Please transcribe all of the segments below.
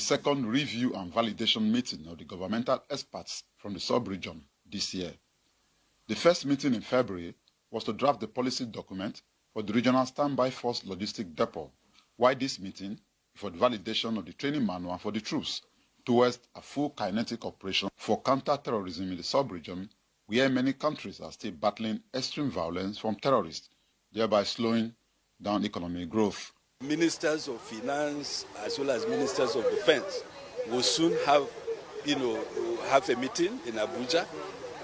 second review and validation meeting of the governmental experts from the sub-region this year. The first meeting in February was to draft the policy document for the Regional Standby Force Logistic Depot, while this meeting for the validation of the training manual for the troops towards a full kinetic operation for counter-terrorism in the sub-region, where many countries are still battling extreme violence from terrorists, thereby slowing down economic growth. Ministers of Finance as well as Ministers of Defense will soon have, have a meeting in Abuja.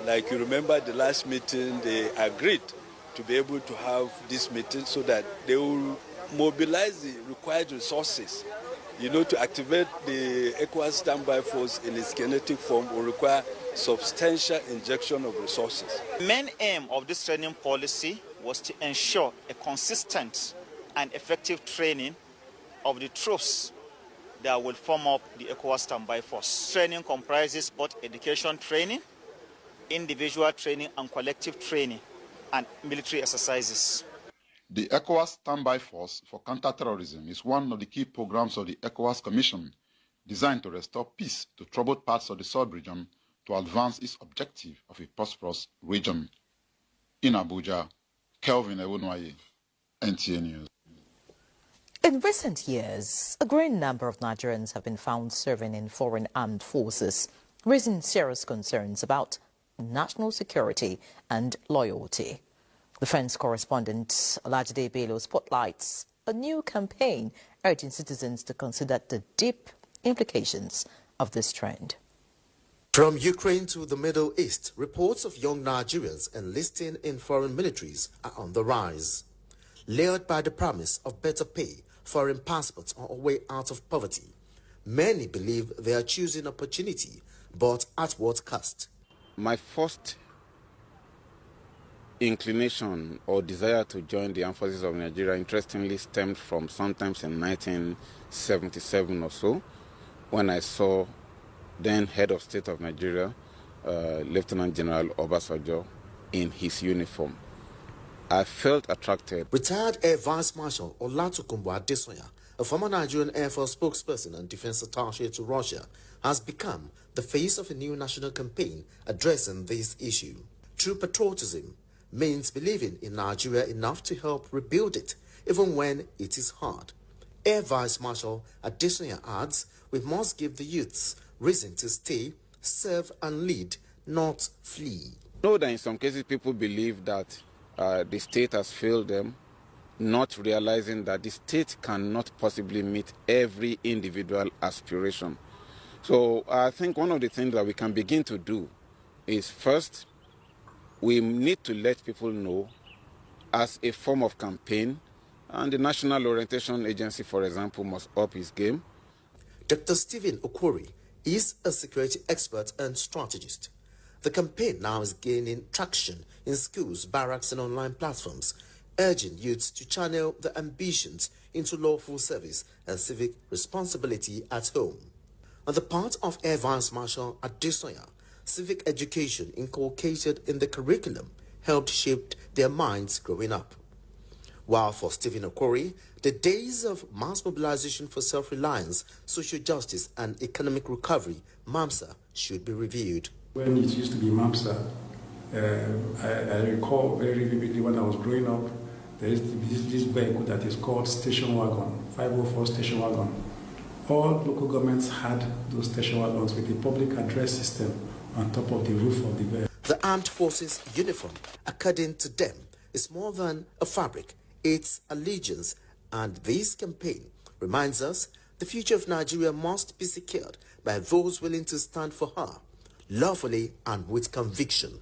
Like you remember the last meeting, they agreed to be able to have this meeting so that they will mobilize the required resources. To activate the ECOWAS Standby Force in its kinetic form will require substantial injection of resources. The main aim of this training policy was to ensure a consistent and effective training of the troops that will form up the ECOWAS Standby Force. Training comprises both education training, individual training and collective training, and military exercises. The ECOWAS Standby Force for Counter-Terrorism is one of the key programs of the ECOWAS Commission designed to restore peace to troubled parts of the sub-region to advance its objective of a prosperous region. In Abuja, Kelvin Ewunwaye, NTA News. In recent years, a growing number of Nigerians have been found serving in foreign armed forces, raising serious concerns about national security and loyalty. Defense correspondent Olajide Bello spotlights a new campaign urging citizens to consider the deep implications of this trend. From Ukraine to the Middle East, reports of young Nigerians enlisting in foreign militaries are on the rise. Lured by the promise of better pay, foreign passports, or a way out of poverty, many believe they are choosing opportunity, but at what cost? My first inclination or desire to join the armed forces of Nigeria, interestingly, stemmed from sometimes in 1977 or so, when I saw then head of state of Nigeria, Lieutenant General Obasanjo, in his uniform. I felt attracted. Retired Air Vice Marshal Olatukumbo Adesoya, a former Nigerian Air Force spokesperson and defense attaché to Russia, has become the face of a new national campaign addressing this issue. True patriotism means believing in Nigeria enough to help rebuild it, even when it is hard. Air Vice Marshal Adesoya adds, we must give the youths reason to stay, serve and lead, not flee. I know that in some cases people believe that the state has failed them, not realizing that the state cannot possibly meet every individual aspiration. So I think one of the things that we can begin to do is, first, we need to let people know, as a form of campaign, and the National Orientation Agency, for example, must up its game. Dr. Stephen Okwori is a security expert and strategist. The campaign now is gaining traction in schools, barracks and online platforms, urging youths to channel their ambitions into lawful service and civic responsibility at home. On the part of Air Vice Marshal Adesoya, civic education inculcated in the curriculum helped shape their minds growing up. While for Stephen Okwori, the days of mass mobilization for self-reliance, social justice and economic recovery, MAMSA, should be reviewed. When it used to be MAMSA, I recall very vividly when I was growing up, there is this vehicle that is called station wagon, 504 station wagon. All local governments had those station wagons with a public address system on top of the roof of the vehicle. The armed forces uniform, according to them, is more than a fabric. It's allegiance, and this campaign reminds us the future of Nigeria must be secured by those willing to stand for her, lawfully and with conviction.